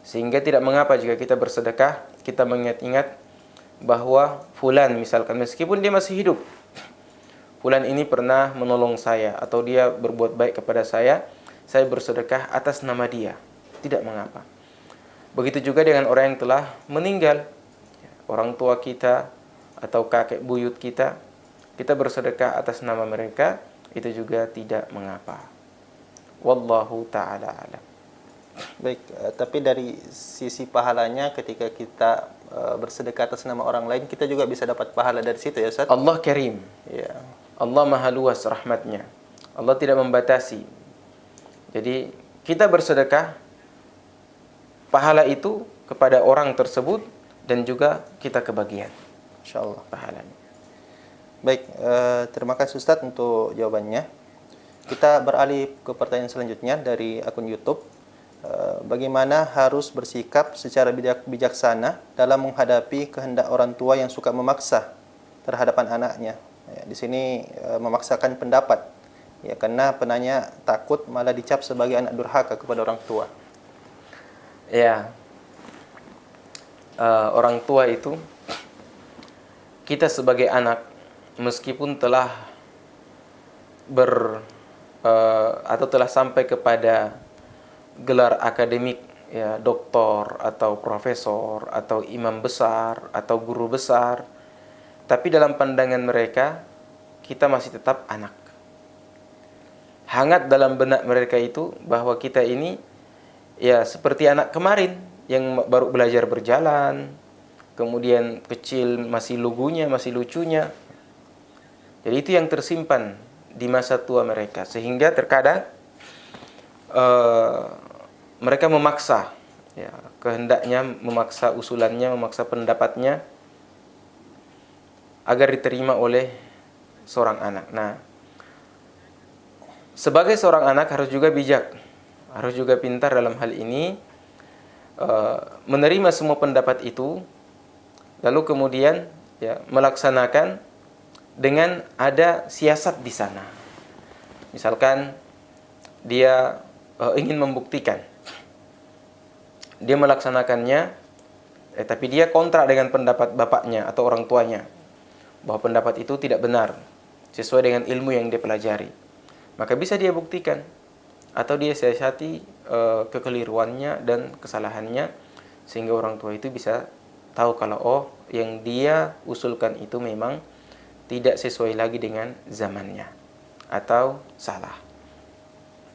Sehingga tidak mengapa jika kita bersedekah, kita mengingat-ingat bahwa fulan misalkan, meskipun dia masih hidup, fulan ini pernah menolong saya atau dia berbuat baik kepada saya bersedekah atas nama dia, tidak mengapa. Begitu juga dengan orang yang telah meninggal, orang tua kita atau kakek buyut kita bersedekah atas nama mereka, itu juga tidak mengapa. Wallahu ta'ala alam. Baik, tapi dari sisi pahalanya ketika kita bersedekah atas nama orang lain, kita juga bisa dapat pahala dari situ ya Ustaz? Allah Karim. Ya. Allah Maha Luas rahmatnya. Allah tidak membatasi. Jadi kita bersedekah, pahala itu kepada orang tersebut dan juga kita kebagian. Insyaallah Pahalanya. Baik, terima kasih Ustaz untuk jawabannya. Kita beralih ke pertanyaan selanjutnya dari akun YouTube. Bagaimana harus bersikap secara bijaksana dalam menghadapi kehendak orang tua yang suka memaksa terhadap anaknya? Ya, di sini memaksakan pendapat. Ya, karena penanya takut malah dicap sebagai anak durhaka kepada orang tua. Ya, orang tua itu, kita sebagai anak, meskipun telah atau telah sampai kepada gelar akademik, ya, doktor atau profesor atau imam besar atau guru besar, tapi dalam pandangan mereka kita masih tetap anak. Hangat dalam benak mereka itu bahwa kita ini ya seperti anak kemarin yang baru belajar berjalan, kemudian kecil, masih lugunya, masih lucunya. Jadi itu yang tersimpan di masa tua mereka, sehingga terkadang mereka memaksa ya, kehendaknya, memaksa usulannya, memaksa pendapatnya agar diterima oleh seorang anak. Nah, sebagai seorang anak harus juga bijak, harus juga pintar dalam hal ini, menerima semua pendapat itu, lalu kemudian ya melaksanakan dengan ada siasat di sana. Misalkan dia ingin membuktikan, dia melaksanakannya, tapi dia kontra dengan pendapat bapaknya atau orang tuanya, bahwa pendapat itu tidak benar sesuai dengan ilmu yang dia pelajari. Maka bisa dia buktikan atau dia siasati kekeliruannya dan kesalahannya, sehingga orang tua itu bisa tahu kalau oh, yang dia usulkan itu memang tidak sesuai lagi dengan zamannya atau salah.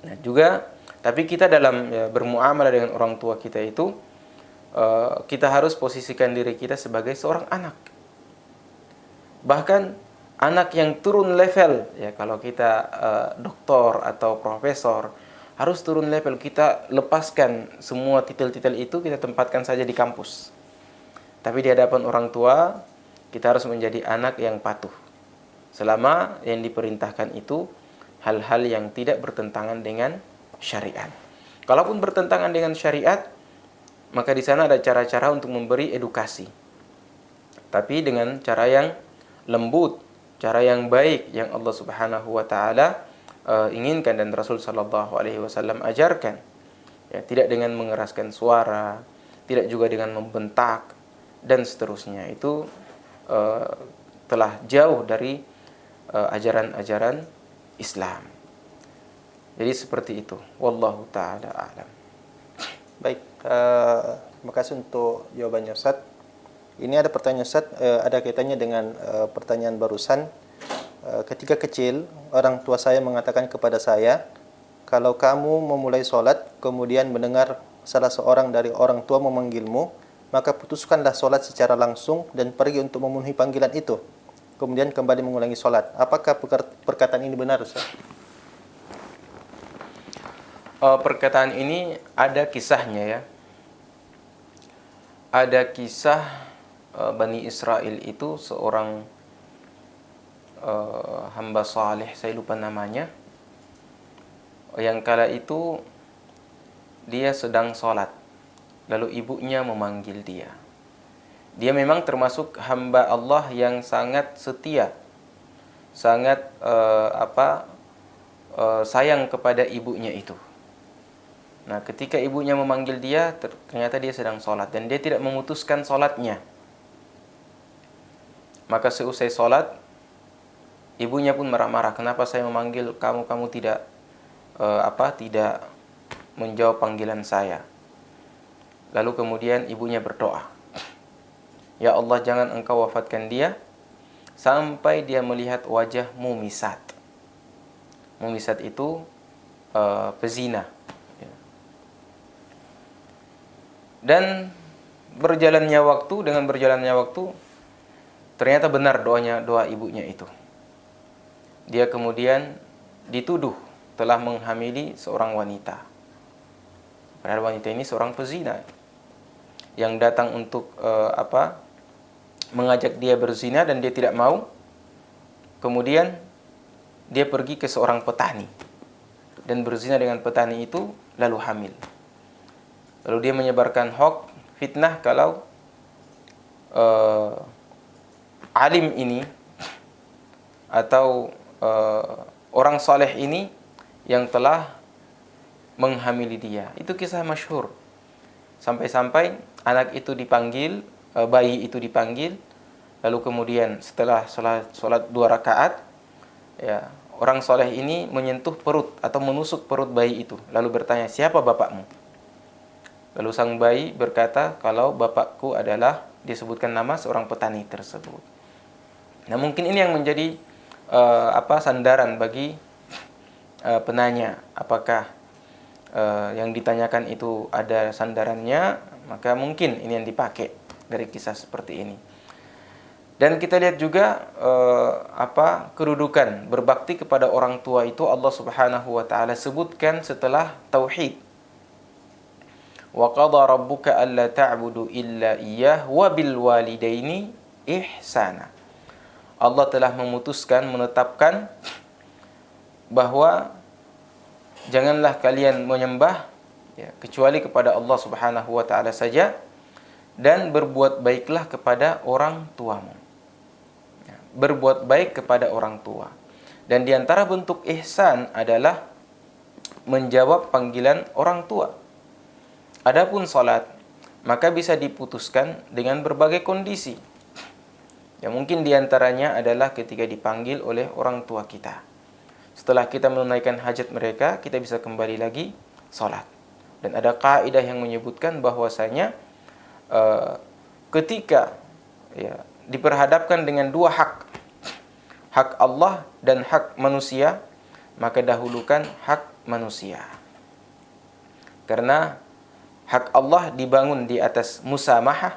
Nah, juga tapi kita dalam bermuamalah dengan orang tua kita itu, kita harus posisikan diri kita sebagai seorang anak. Bahkan anak yang turun level, ya, kalau kita doktor atau profesor, harus turun level, kita lepaskan semua titel-titel itu, kita tempatkan saja di kampus. Tapi di hadapan orang tua, kita harus menjadi anak yang patuh, selama yang diperintahkan itu hal-hal yang tidak bertentangan dengan syariat. Kalaupun bertentangan dengan syariat, maka di sana ada cara-cara untuk memberi edukasi, tapi dengan cara yang lembut, cara yang baik yang Allah Subhanahu wa taala inginkan dan Rasul sallallahu alaihi wasallam ajarkan. Ya, tidak dengan mengeraskan suara, tidak juga dengan membentak dan seterusnya. Itu telah jauh dari ajaran-ajaran Islam. Jadi seperti itu. Wallahu taala a'lam. Baik, terima kasih untuk jawabannya Ustaz. Ini ada pertanyaan Ustaz, ada kaitannya dengan pertanyaan barusan. Ketika kecil, orang tua saya mengatakan kepada saya, kalau kamu memulai sholat, kemudian mendengar salah seorang dari orang tua memanggilmu, maka putuskanlah sholat secara langsung dan pergi untuk memenuhi panggilan itu. Kemudian kembali mengulangi sholat. Apakah perkataan ini benar, Ustaz? perkataan ini ada kisahnya ya. Ada kisah Bani Israel itu seorang hamba saleh, saya lupa namanya, yang kala itu dia sedang sholat, lalu ibunya memanggil dia. Dia memang termasuk hamba Allah yang sangat setia, sangat sayang kepada ibunya itu. Nah, ketika ibunya memanggil dia, ternyata dia sedang sholat dan dia tidak memutuskan sholatnya. Maka seusai sholat, ibunya pun marah-marah, kenapa saya memanggil kamu, kamu tidak tidak menjawab panggilan saya. Lalu kemudian ibunya berdoa, ya Allah, jangan engkau wafatkan dia sampai dia melihat wajah mumisat. Mumisat itu pezina. Dan dengan berjalannya waktu, ternyata benar doa ibunya itu. Dia kemudian dituduh telah menghamili seorang wanita. Padahal wanita ini seorang pezina yang datang untuk mengajak dia berzina dan dia tidak mau. Kemudian dia pergi ke seorang petani dan berzina dengan petani itu, lalu hamil. Lalu dia menyebarkan hoax, fitnah kalau alim ini atau orang saleh ini yang telah menghamili dia. Itu kisah masyhur. Sampai-sampai anak itu dipanggil, bayi itu dipanggil, lalu kemudian setelah sholat 2 rakaat, ya, orang soleh ini menyentuh perut atau menusuk perut bayi itu, lalu bertanya, siapa bapakmu? Lalu sang bayi berkata, kalau bapakku adalah, disebutkan nama seorang petani tersebut. Nah, mungkin ini yang menjadi sandaran bagi penanya, apakah yang ditanyakan itu ada sandarannya, maka mungkin ini yang dipakai dari kisah seperti ini. Dan kita lihat juga kedudukan berbakti kepada orang tua itu Allah Subhanahu wa taala sebutkan setelah tauhid. Wa qadha rabbuka alla ta'budu illa iyyah wa bil walidaini ihsana. Allah telah memutuskan, menetapkan bahwa janganlah kalian menyembah kecuali kepada Allah Subhanahu wa taala saja, dan berbuat baiklah kepada orang tuamu. Berbuat baik kepada orang tua. Dan di antara bentuk ihsan adalah menjawab panggilan orang tua. Adapun salat, maka bisa diputuskan dengan berbagai kondisi. Ya, mungkin di antaranya adalah ketika dipanggil oleh orang tua kita. Setelah kita menunaikan hajat mereka, kita bisa kembali lagi salat. Dan ada kaidah yang menyebutkan bahwasanya ketika diperhadapkan dengan 2 hak Allah dan hak manusia, maka dahulukan hak manusia. Karena hak Allah dibangun di atas musamahah,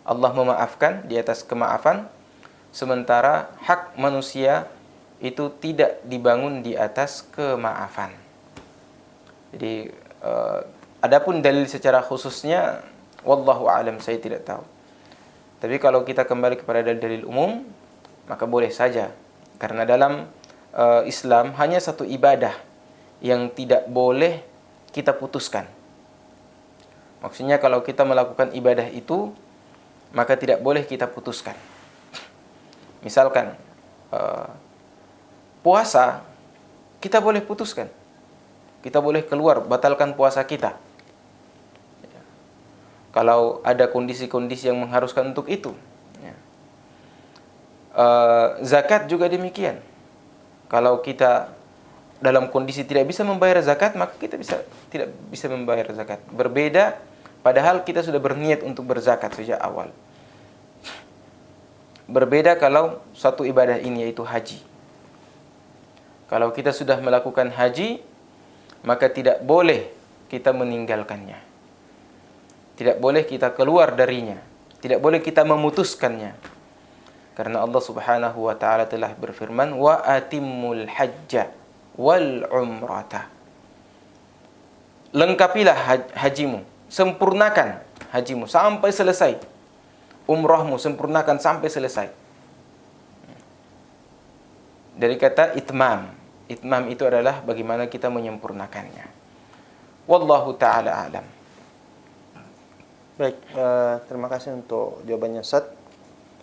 Allah memaafkan di atas kemaafan, sementara hak manusia itu tidak dibangun di atas kemaafan. Jadi adapun dalil secara khususnya, wallahu a'lam, saya tidak tahu. Tapi kalau kita kembali kepada dalil-dalil umum, maka boleh saja. Karena dalam Islam hanya satu ibadah yang tidak boleh kita putuskan. Maksudnya kalau kita melakukan ibadah itu, maka tidak boleh kita putuskan. Misalkan puasa, kita boleh putuskan. Kita boleh keluar, batalkan puasa kita. Kalau ada kondisi-kondisi yang mengharuskan untuk itu. Zakat juga demikian. Kalau kita dalam kondisi tidak bisa membayar zakat, maka kita tidak bisa membayar zakat. Berbeda padahal kita sudah berniat untuk berzakat sejak awal. Berbeda kalau satu ibadah ini, yaitu haji. Kalau kita sudah melakukan haji, maka tidak boleh kita meninggalkannya. Tidak boleh kita keluar darinya. Tidak boleh kita memutuskannya. Karena Allah Subhanahu wa taala telah berfirman, wa atimmul hajja wal umrata. lengkapilah hajimu, sempurnakan hajimu sampai selesai. Umrahmu sempurnakan sampai selesai. Dari kata itmam. Itmam itu adalah bagaimana kita menyempurnakannya. Wallahu ta'ala alam. Baik, terima kasih untuk jawabannya Ustaz.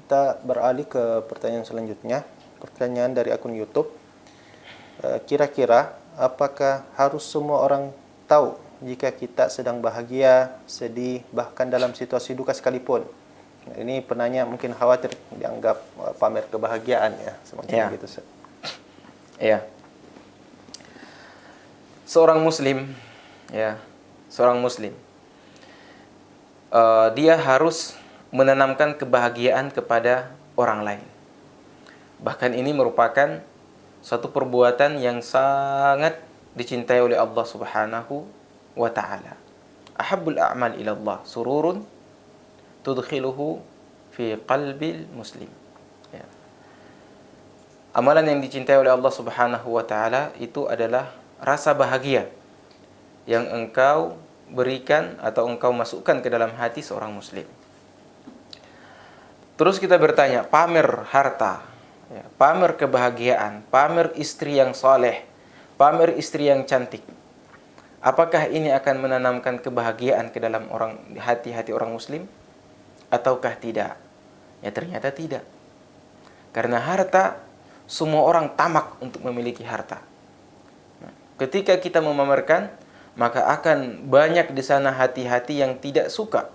Kita beralih ke pertanyaan selanjutnya. Pertanyaan dari akun YouTube. Kira-kira apakah harus semua orang tahu jika kita sedang bahagia, sedih, bahkan dalam situasi duka sekalipun? Ini penanya mungkin khawatir dianggap pamer kebahagiaan ya, semacam gitu Ustaz. Ya. Seorang muslim dia harus menanamkan kebahagiaan kepada orang lain. Bahkan ini merupakan satu perbuatan yang sangat dicintai oleh Allah Subhanahu wa taala. Ahabbul a'mal ila Allah sururun tudkhiluhu fi qalbil muslim. Ya. Amalan yang dicintai oleh Allah Subhanahu wa taala itu adalah rasa bahagia yang engkau berikan atau engkau masukkan ke dalam hati seorang muslim. Terus kita bertanya, pamer harta, ya, pamer kebahagiaan, pamer istri yang soleh, pamer istri yang cantik. Apakah ini akan menanamkan kebahagiaan ke dalam hati-hati orang muslim? Ataukah tidak? Ya ternyata tidak. Karena harta, semua orang tamak untuk memiliki harta. Nah, ketika kita memamerkan, maka akan banyak di sana hati-hati yang tidak suka.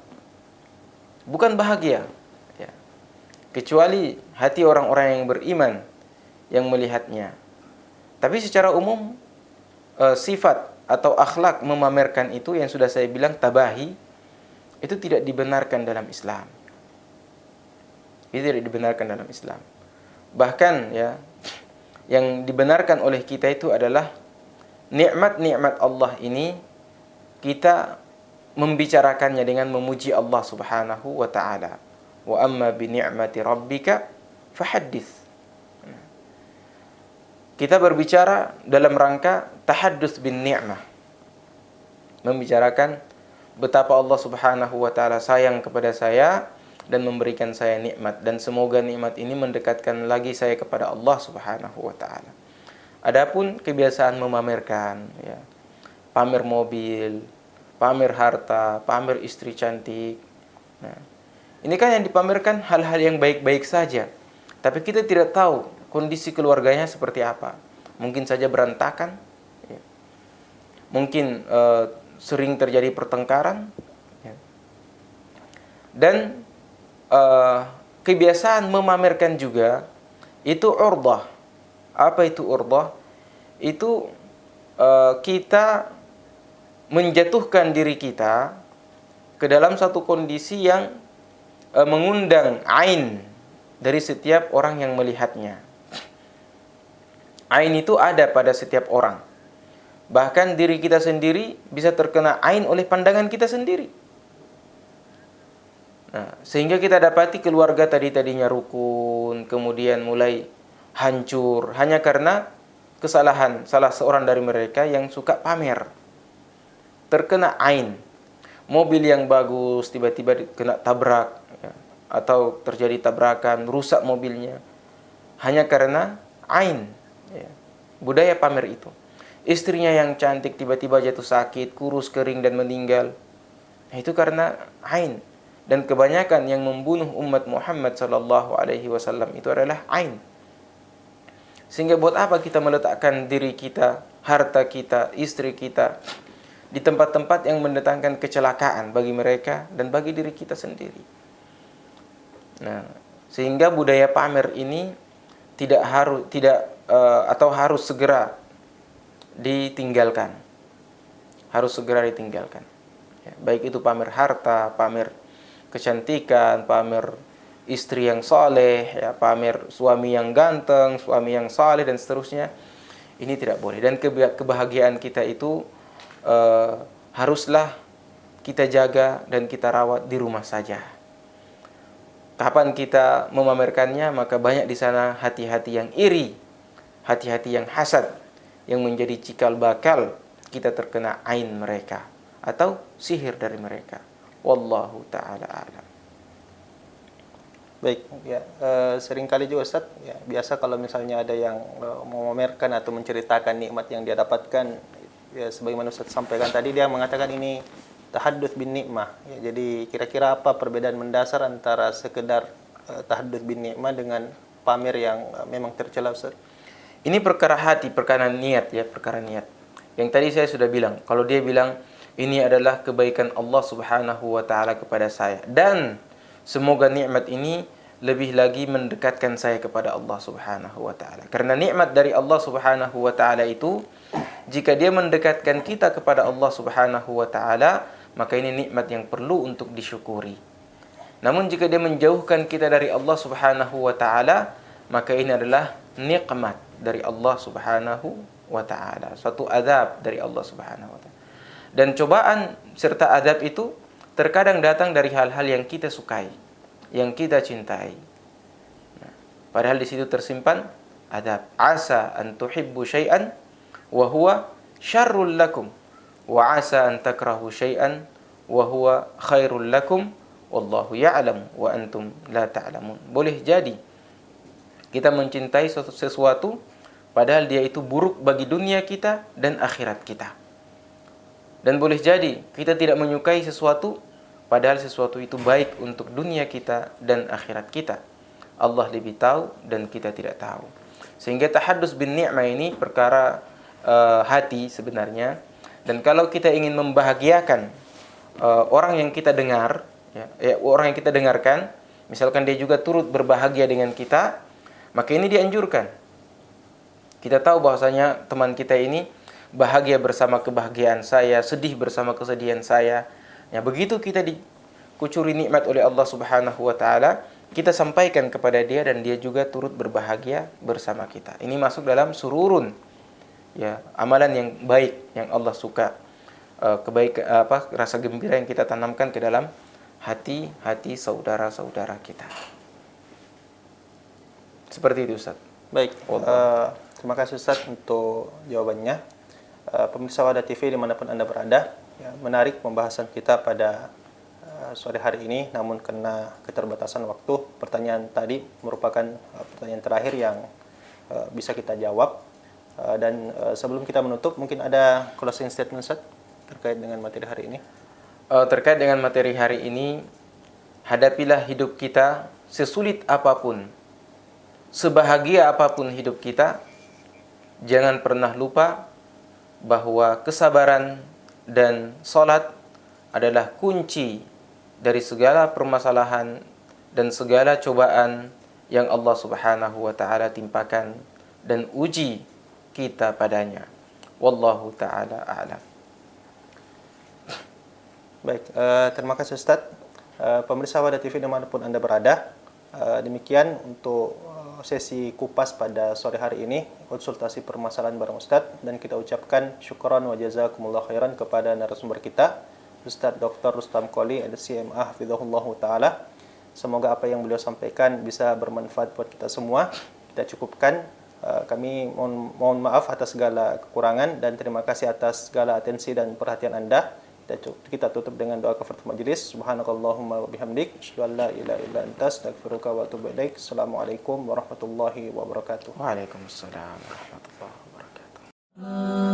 Bukan bahagia. Ya. Kecuali hati orang-orang yang beriman yang melihatnya. Tapi secara umum, sifat atau akhlak memamerkan itu yang sudah saya bilang tabahi, itu tidak dibenarkan dalam Islam. Itu tidak dibenarkan dalam Islam. Bahkan ya, yang dibenarkan oleh kita itu adalah nikmat-nikmat Allah ini kita membicarakannya dengan memuji Allah Subhanahu wa taala. Wa amma bi ni'mati rabbika fahaddits. Kita berbicara dalam rangka tahaddus bin ni'mah. Membicarakan betapa Allah Subhanahu wa taala sayang kepada saya dan memberikan saya nikmat, dan semoga nikmat ini mendekatkan lagi saya kepada Allah Subhanahu wa taala. Adapun kebiasaan memamerkan, ya, pamer mobil, pamer harta, pamer istri cantik. Nah, ini kan yang dipamerkan hal-hal yang baik-baik saja. Tapi kita tidak tahu kondisi keluarganya seperti apa. Mungkin saja berantakan. Ya. Mungkin sering terjadi pertengkaran. Ya. Dan kebiasaan memamerkan juga itu urdah. Apa itu urdah? Itu kita menjatuhkan diri kita ke dalam satu kondisi yang mengundang ain dari setiap orang yang melihatnya. Ain itu ada pada setiap orang. Bahkan diri kita sendiri bisa terkena ain oleh pandangan kita sendiri. Nah, sehingga kita dapati keluarga tadinya rukun, kemudian mulai hancur hanya karena kesalahan salah seorang dari mereka yang suka pamer. Terkena ain. Mobil yang bagus tiba-tiba kena tabrak, ya, atau terjadi tabrakan, rusak mobilnya hanya karena ain, ya. Budaya pamer itu. Istrinya yang cantik tiba-tiba jatuh sakit, kurus, kering dan meninggal. Nah, itu karena ain. Dan kebanyakan yang membunuh umat Muhammad sallallahu alaihi wasallam itu adalah ain. Sehingga buat apa kita meletakkan diri kita, harta kita, istri kita di tempat-tempat yang mendatangkan kecelakaan bagi mereka dan bagi diri kita sendiri. Nah, sehingga budaya pamer ini harus segera ditinggalkan. Harus segera ditinggalkan. Ya, baik itu pamer harta, pamer kecantikan, pamer istri yang soleh, ya, pamer suami yang ganteng, suami yang saleh dan seterusnya. Ini tidak boleh. Dan kebahagiaan kita itu haruslah kita jaga dan kita rawat di rumah saja. Kapan kita memamerkannya, maka banyak di sana hati-hati yang iri, hati-hati yang hasad, yang menjadi cikal bakal kita terkena ain mereka atau sihir dari mereka. Wallahu ta'ala a'lam. Baik, ya, seringkali juga Ustaz, ya, biasa kalau misalnya ada yang memamerkan atau menceritakan nikmat yang dia dapatkan, ya, sebagaimana Ustaz sampaikan tadi, dia mengatakan ini tahadduts bin nikmah. Ya, jadi kira-kira apa perbedaan mendasar antara sekedar tahadduts bin nikmah dengan pamer yang memang tercela, Ustaz? Ini perkara hati, perkara niat ya, perkara niat. Yang tadi saya sudah bilang, kalau dia bilang ini adalah kebaikan Allah Subhanahu wa taala kepada saya dan semoga nikmat ini lebih lagi mendekatkan saya kepada Allah Subhanahu wa taala. Karena nikmat dari Allah Subhanahu wa taala itu jika dia mendekatkan kita kepada Allah Subhanahu wa taala, maka ini nikmat yang perlu untuk disyukuri. Namun jika dia menjauhkan kita dari Allah Subhanahu wa taala, maka ini adalah nikmat dari Allah Subhanahu wa taala, suatu azab dari Allah Subhanahu wa taala. Dan cobaan serta azab itu terkadang datang dari hal-hal yang kita sukai, yang kita cintai. Padahal di situ tersimpan adab. Asa an tuhibbu syai'an wa huwa syarrul lakum wa asa an takrahu syai'an wa huwa khairul lakum wallahu ya'lam wa antum la ta'lamun. Boleh jadi kita mencintai sesuatu padahal dia itu buruk bagi dunia kita dan akhirat kita. Dan boleh jadi kita tidak menyukai sesuatu padahal sesuatu itu baik untuk dunia kita dan akhirat kita. Allah lebih tahu dan kita tidak tahu. Sehingga tahadduts bin ni'mah ini perkara hati sebenarnya. Dan kalau kita ingin membahagiakan orang yang kita dengar, orang yang kita dengarkan, misalkan dia juga turut berbahagia dengan kita, maka ini dianjurkan. Kita tahu bahwasanya teman kita ini bahagia bersama kebahagiaan saya, sedih bersama kesedihan saya. Ya, begitu kita dikucuri nikmat oleh Allah Subhanahu wa taala, kita sampaikan kepada dia dan dia juga turut berbahagia bersama kita. Ini masuk dalam sururun. Ya, amalan yang baik yang Allah suka. Rasa gembira yang kita tanamkan ke dalam hati-hati saudara-saudara kita. Seperti itu, Ustaz. Baik, terima kasih Ustaz untuk jawabannya. Pemirsa Wadah TV dimanapun Anda berada, ya, menarik pembahasan kita pada sore hari ini, namun karena keterbatasan waktu, pertanyaan tadi merupakan pertanyaan terakhir yang bisa kita jawab. Dan sebelum kita menutup, mungkin ada closing statement Ustaz terkait dengan materi hari ini. Terkait dengan materi hari ini, hadapilah hidup kita sesulit apapun, sebahagia apapun hidup kita, jangan pernah lupa bahwa kesabaran dan salat adalah kunci dari segala permasalahan dan segala cobaan yang Allah Subhanahu wa taala timpakan dan uji kita padanya. Wallahu taala a'lam. Baik, terima kasih Ustaz. Pemirsa Wadah TV dimanapun Anda berada, demikian untuk sesi kupas pada sore hari ini, konsultasi permasalahan bareng Ustaz, dan kita ucapkan syukran wa jazakumullah khairan kepada narasumber kita, Ustaz Dr. Rustam Qoly, LCMA hafizahullah taala. Semoga apa yang beliau sampaikan bisa bermanfaat buat kita semua. Kita cukupkan. Kami mohon maaf atas segala kekurangan dan terima kasih atas segala atensi dan perhatian Anda. Kita tutup dengan doa kafaratul majelis. Subhanakallahumma wa bihamdik, asyhadu an la ilaha illa anta, astaghfiruka wa atubu ilaik. Assalamualaikum warahmatullahi wabarakatuh. Waalaikumsalam warahmatullahi wabarakatuh.